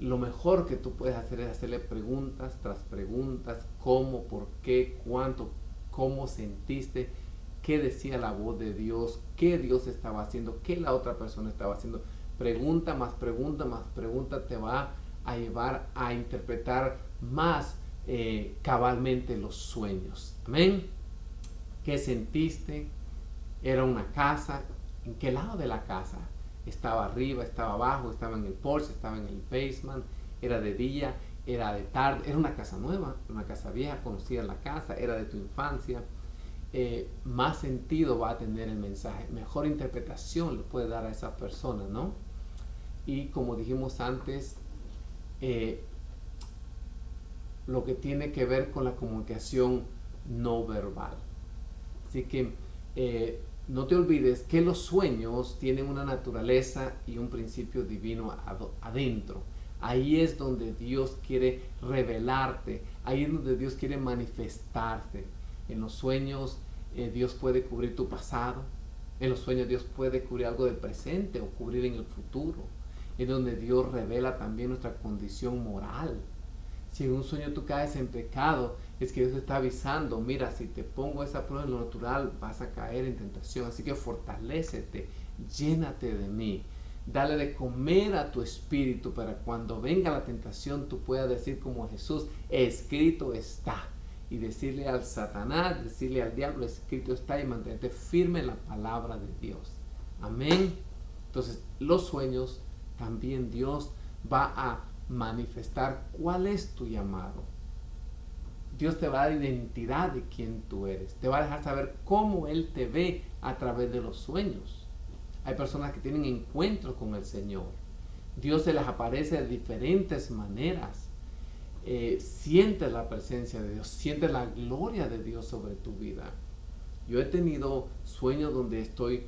lo mejor que tú puedes hacer es hacerle preguntas tras preguntas, cómo, por qué, cuánto, cómo sentiste, qué decía la voz de Dios, qué Dios estaba haciendo, qué la otra persona estaba haciendo. Pregunta más pregunta más pregunta te va a llevar a interpretar más cabalmente los sueños. Amén. ¿Qué sentiste? ¿Era una casa? ¿En qué lado de la casa? ¿Estaba arriba, estaba abajo, estaba en el porche, estaba en el basement? ¿Era de día? ¿Era de tarde? ¿Era una casa nueva? ¿Una casa vieja? ¿Conocías la casa? ¿Era de tu infancia? Más sentido va a tener el mensaje, mejor interpretación le puede dar a esa persona, ¿no? Y como dijimos antes, lo que tiene que ver con la comunicación no verbal. Así que no te olvides que los sueños tienen una naturaleza y un principio divino adentro. Ahí es donde Dios quiere revelarte, ahí es donde Dios quiere manifestarte. En los sueños Dios puede cubrir tu pasado, en los sueños Dios puede cubrir algo del presente o cubrir en el futuro. Es donde Dios revela también nuestra condición moral. Si en un sueño tú caes en pecado, es que Dios te está avisando, mira, si te pongo esa prueba en lo natural, vas a caer en tentación. Así que fortalécete, llénate de mí. Dale de comer a tu espíritu para cuando venga la tentación tú puedas decir como Jesús, escrito está. Y decirle al Satanás, decirle al diablo, escrito está, y mantenerte firme en la palabra de Dios. Amén. Entonces, los sueños también Dios va a manifestar cuál es tu llamado. Dios te va a dar identidad de quién tú eres. Te va a dejar saber cómo Él te ve a través de los sueños. Hay personas que tienen encuentros con el Señor. Dios se les aparece de diferentes maneras. Sientes la presencia de Dios, sientes la gloria de Dios sobre tu vida. Yo he tenido sueños donde estoy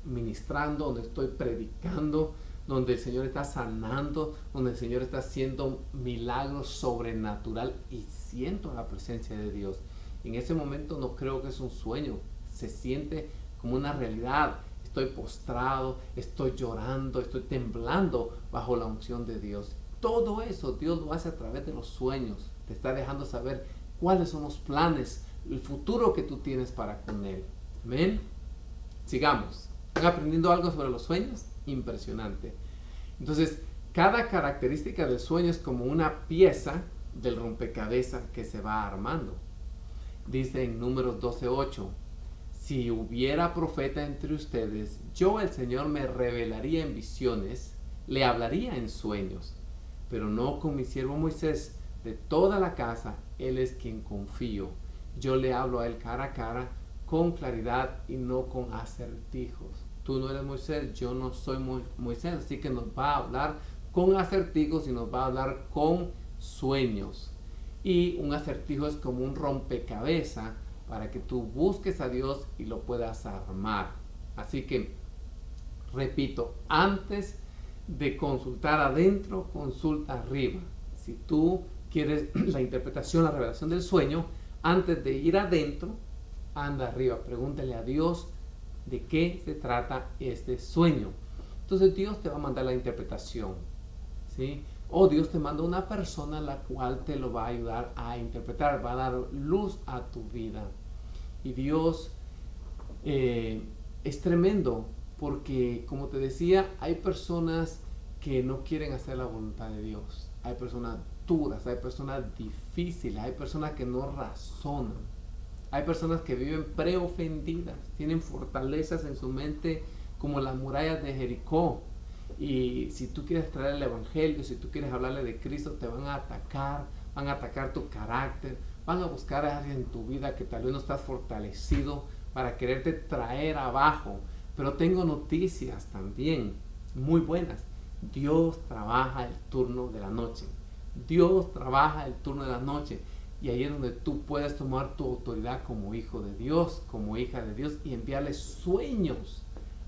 ministrando, donde estoy predicando, donde el Señor está sanando, donde el Señor está haciendo milagros sobrenatural y siento la presencia de Dios. En ese momento no creo que es un sueño, se siente como una realidad. Estoy postrado, estoy llorando, estoy temblando bajo la unción de Dios. Todo eso Dios lo hace a través de los sueños. Te está dejando saber cuáles son los planes, el futuro que tú tienes para con Él. Amén. Sigamos. ¿Están aprendiendo algo sobre los sueños? Impresionante. Entonces, cada característica del sueño es como una pieza del rompecabezas que se va armando. Dice en Números 12:8, si hubiera profeta entre ustedes, yo el Señor me revelaría en visiones, le hablaría en sueños, pero no con mi siervo Moisés. De toda la casa, él es quien confío. Yo le hablo a él cara a cara, con claridad y no con acertijos. Tú no eres Moisés, yo no soy Moisés, así que nos va a hablar con acertijos y nos va a hablar con sueños. Y un acertijo es como un rompecabezas para que tú busques a Dios y lo puedas armar. Así que, repito, antes de consultar adentro, consulta arriba. Si tú quieres la interpretación, la revelación del sueño, antes de ir adentro, anda arriba, pregúntale a Dios de qué se trata este sueño. Entonces Dios te va a mandar la interpretación, ¿sí? O Dios te manda una persona la cual te lo va a ayudar a interpretar, va a dar luz a tu vida. Y Dios es tremendo porque, como te decía, hay personas que no quieren hacer la voluntad de Dios. Hay personas duras, hay personas difíciles, hay personas que no razonan. Hay personas que viven preofendidas, tienen fortalezas en su mente como las murallas de Jericó. Y si tú quieres traer el evangelio, si tú quieres hablarle de Cristo, te van a atacar tu carácter, van a buscar a alguien en tu vida que tal vez no estás fortalecido para quererte traer abajo. Pero tengo noticias también muy buenas. Dios trabaja el turno de la noche. Dios trabaja el turno de la noche. Y ahí es donde tú puedes tomar tu autoridad como hijo de Dios, como hija de Dios, y enviarle sueños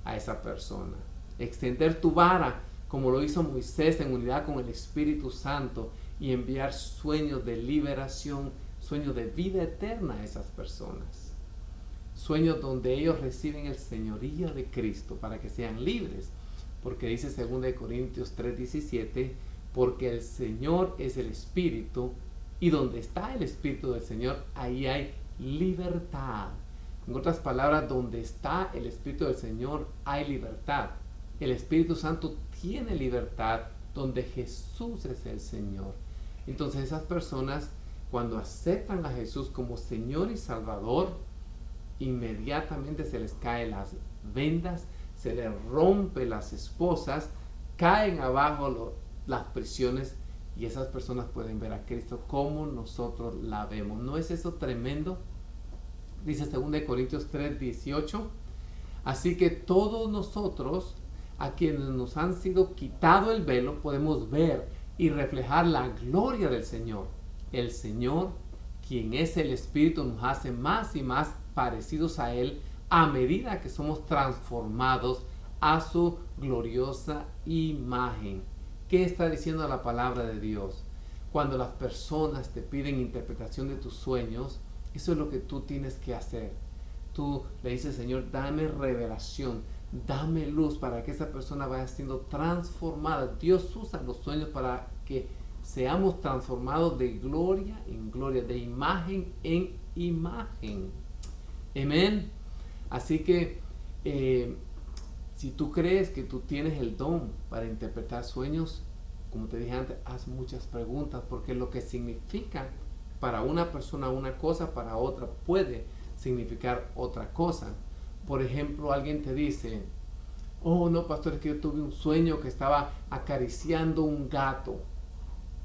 a esa persona. Extender tu vara, como lo hizo Moisés en unidad con el Espíritu Santo, y enviar sueños de liberación, sueños de vida eterna a esas personas. Sueños donde ellos reciben el señorío de Cristo para que sean libres. Porque dice 2 Corintios 3:17, porque el Señor es el Espíritu, y donde está el Espíritu del Señor, ahí hay libertad. En otras palabras, donde está el Espíritu del Señor, hay libertad. El Espíritu Santo tiene libertad donde Jesús es el Señor. Entonces esas personas, cuando aceptan a Jesús como Señor y Salvador, inmediatamente se les caen las vendas, se les rompe las esposas, caen abajo las prisiones, y esas personas pueden ver a Cristo como nosotros la vemos. ¿No es eso tremendo? Dice 2 Corintios 3:18, así que todos nosotros, a quienes nos han sido quitado el velo, podemos ver y reflejar la gloria del Señor. El Señor, quien es el Espíritu, nos hace más y más parecidos a Él a medida que somos transformados a su gloriosa imagen. ¿Qué está diciendo la palabra de Dios? Cuando las personas te piden interpretación de tus sueños, eso es lo que tú tienes que hacer. Tú le dices, Señor, dame revelación, dame luz para que esa persona vaya siendo transformada. Dios usa los sueños para que seamos transformados de gloria en gloria, de imagen en imagen. Amén. Así que si tú crees que tú tienes el don para interpretar sueños, como te dije antes, haz muchas preguntas, porque lo que significa para una persona una cosa, para otra puede significar otra cosa. Por ejemplo, alguien te dice, oh no, pastor, es que yo tuve un sueño que estaba acariciando un gato.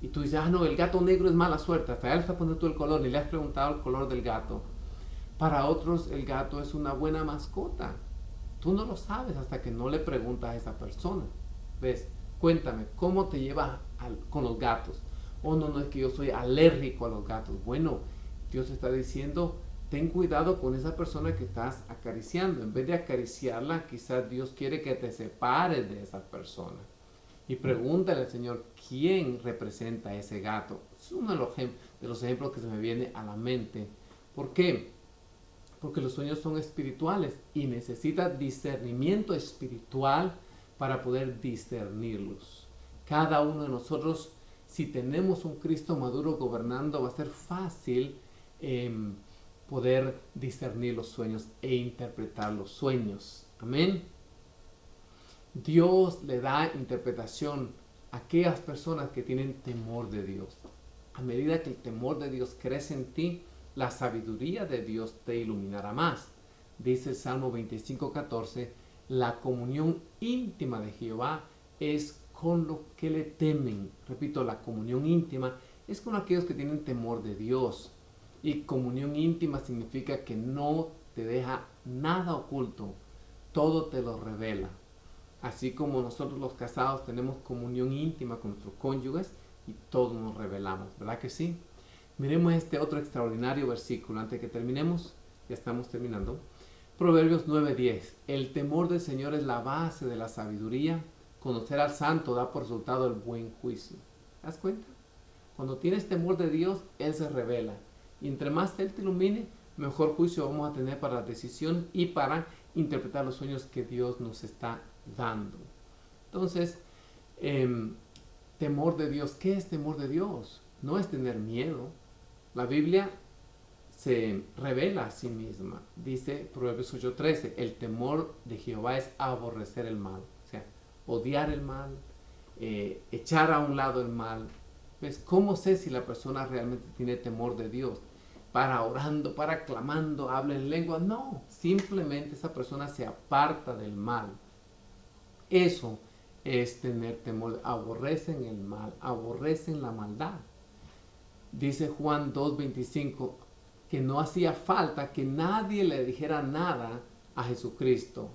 Y tú dices, ah no, el gato negro es mala suerte, hasta ya le está poniendo tú el color, ni le has preguntado el color del gato. Para otros el gato es una buena mascota. Tú no lo sabes hasta que no le preguntas a esa persona. ¿Ves? Cuéntame, ¿cómo te llevas con los gatos? Oh, no, es que yo soy alérgico a los gatos. Bueno, Dios está diciendo, ten cuidado con esa persona que estás acariciando. En vez de acariciarla, quizás Dios quiere que te separes de esa persona. Y pregúntale al Señor, ¿quién representa a ese gato? Es uno de los ejemplos que se me viene a la mente. ¿Por qué? Porque los sueños son espirituales y necesita discernimiento espiritual para poder discernirlos. Cada uno de nosotros, si tenemos un Cristo maduro gobernando, va a ser fácil poder discernir los sueños e interpretar los sueños. Amén. Dios le da interpretación a aquellas personas que tienen temor de Dios. A medida que el temor de Dios crece en ti, la sabiduría de Dios te iluminará más. Dice el Salmo 25:14, la comunión íntima de Jehová es con los que le temen. Repito, la comunión íntima es con aquellos que tienen temor de Dios. Y comunión íntima significa que no te deja nada oculto, todo te lo revela. Así como nosotros los casados tenemos comunión íntima con nuestros cónyuges y todos nos revelamos, ¿verdad que sí? Miremos este otro extraordinario versículo antes que terminemos. Ya estamos terminando. Proverbios 9:10. El temor del Señor es la base de la sabiduría. Conocer al santo da por resultado el buen juicio. ¿Te das cuenta? Cuando tienes temor de Dios, Él se revela. Y entre más Él te ilumine, mejor juicio vamos a tener para la decisión y para interpretar los sueños que Dios nos está dando. Entonces, temor de Dios. ¿Qué es temor de Dios? No es tener miedo. La Biblia se revela a sí misma. Dice Proverbios 8:13, el temor de Jehová es aborrecer el mal. O sea, odiar el mal, echar a un lado el mal. ¿Ves? ¿Cómo sé si la persona realmente tiene temor de Dios? Para orando, para clamando, habla en lengua. No, simplemente esa persona se aparta del mal. Eso es tener temor. Aborrecen el mal, aborrecen la maldad. Dice Juan 2:25 que no hacía falta que nadie le dijera nada a Jesucristo.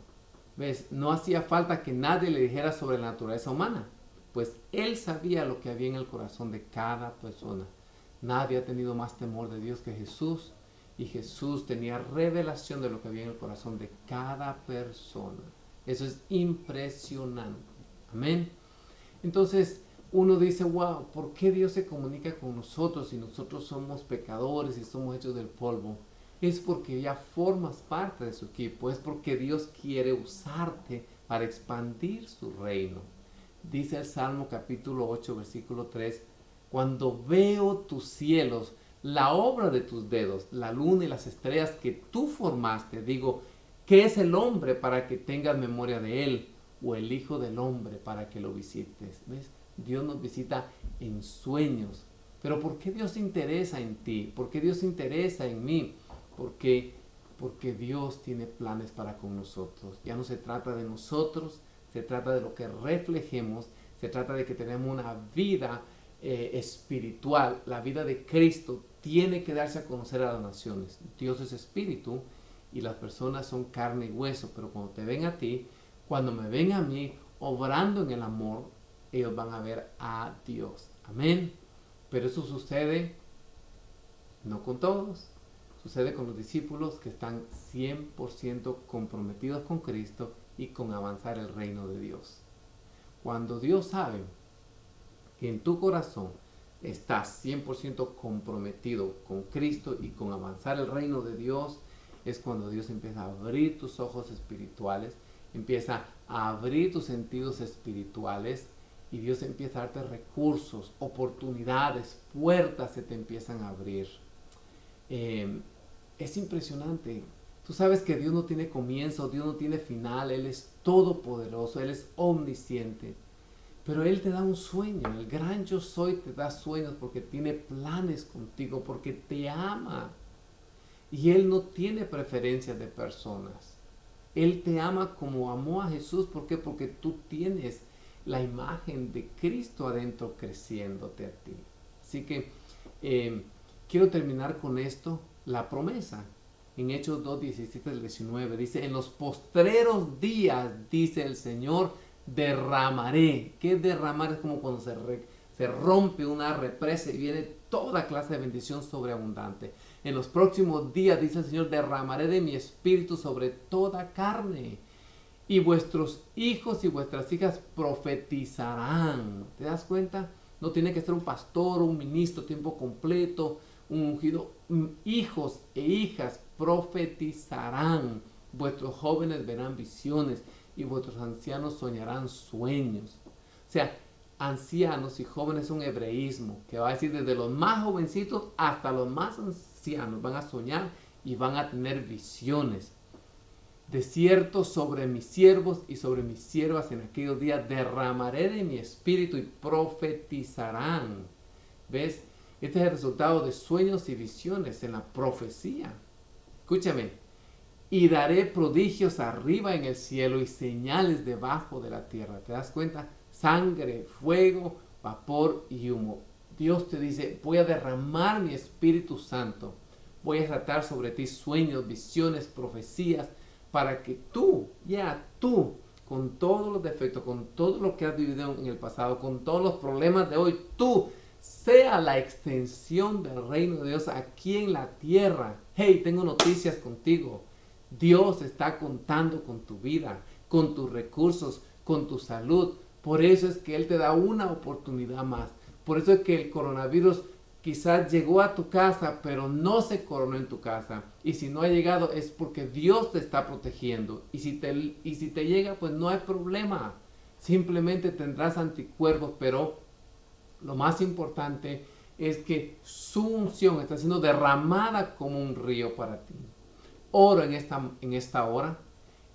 ¿Ves? No hacía falta que nadie le dijera sobre la naturaleza humana, pues Él sabía lo que había en el corazón de cada persona. Nadie ha tenido más temor de Dios que Jesús, y Jesús tenía revelación de lo que había en el corazón de cada persona. Eso es impresionante. Amén. Entonces, uno dice, wow, ¿por qué Dios se comunica con nosotros si nosotros somos pecadores y somos hechos del polvo? Es porque ya formas parte de su equipo, es porque Dios quiere usarte para expandir su reino. Dice el Salmo capítulo 8, versículo 3, cuando veo tus cielos, la obra de tus dedos, la luna y las estrellas que tú formaste, digo, ¿qué es el hombre para que tengas memoria de él? O el hijo del hombre para que lo visites. ¿Ves? Dios nos visita en sueños. Pero ¿por qué Dios se interesa en ti? ¿Por qué Dios se interesa en mí? Porque Dios tiene planes para con nosotros. Ya no se trata de nosotros, se trata de lo que reflejemos, se trata de que tenemos una vida espiritual. La vida de Cristo tiene que darse a conocer a las naciones. Dios es espíritu y las personas son carne y hueso, pero cuando te ven a ti, cuando me ven a mí obrando en el amor, ellos van a ver a Dios. Amén. Pero eso sucede no con todos. Sucede con los discípulos que están 100% comprometidos con Cristo y con avanzar el reino de Dios. Cuando Dios sabe que en tu corazón estás 100% comprometido con Cristo y con avanzar el reino de Dios, es cuando Dios empieza a abrir tus ojos espirituales, empieza a abrir tus sentidos espirituales y Dios empieza a darte recursos, oportunidades, puertas se te empiezan a abrir. Es impresionante. Tú sabes que Dios no tiene comienzo, Dios no tiene final, Él es todopoderoso, Él es omnisciente. Pero Él te da un sueño, el gran yo soy te da sueños porque tiene planes contigo, porque te ama. Y Él no tiene preferencias de personas. Él te ama como amó a Jesús. ¿Por qué? Porque tú tienes la imagen de Cristo adentro creciéndote a ti. Así que quiero terminar con esto, la promesa. En Hechos 2, 17 al 19 dice, en los postreros días, dice el Señor, derramaré. ¿Qué es derramar? Es como cuando se rompe una represa y viene toda clase de bendición sobreabundante. En los próximos días, dice el Señor, derramaré de mi espíritu sobre toda carne. Y vuestros hijos y vuestras hijas profetizarán. ¿Te das cuenta? No tiene que ser un pastor, un ministro tiempo completo, un ungido. Hijos e hijas profetizarán. Vuestros jóvenes verán visiones y vuestros ancianos soñarán sueños. O sea, ancianos y jóvenes es un hebreísmo que va a decir desde los más jovencitos hasta los más ancianos van a soñar y van a tener visiones. De cierto, sobre mis siervos y sobre mis siervas en aquellos días derramaré de mi espíritu y profetizarán. ¿Ves? Este es el resultado de sueños y visiones en la profecía. Escúchame. Y daré prodigios arriba en el cielo y señales debajo de la tierra. ¿Te das cuenta? Sangre, fuego, vapor y humo. Dios te dice, voy a derramar mi Espíritu Santo. Voy a tratar sobre ti sueños, visiones, profecías, para que tú, tú, con todos los defectos, con todo lo que has vivido en el pasado, con todos los problemas de hoy, tú sea la extensión del reino de Dios aquí en la tierra. Hey, tengo noticias contigo. Dios está contando con tu vida, con tus recursos, con tu salud. Por eso es que Él te da una oportunidad más. Por eso es que el coronavirus quizás llegó a tu casa, pero no se coronó en tu casa. Y si no ha llegado es porque Dios te está protegiendo. Y si te llega, pues no hay problema. Simplemente tendrás anticuerpos, pero lo más importante es que su unción está siendo derramada como un río para ti. Oro en esta hora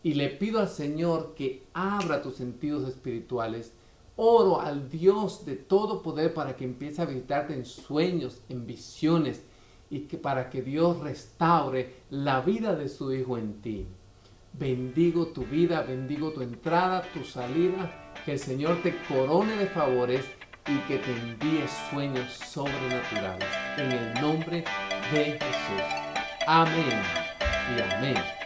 y le pido al Señor que abra tus sentidos espirituales. Oro al Dios de todo poder para que empiece a visitarte en sueños, en visiones y para que Dios restaure la vida de su Hijo en ti. Bendigo tu vida, bendigo tu entrada, tu salida, que el Señor te corone de favores y que te envíe sueños sobrenaturales. En el nombre de Jesús. Amén y amén.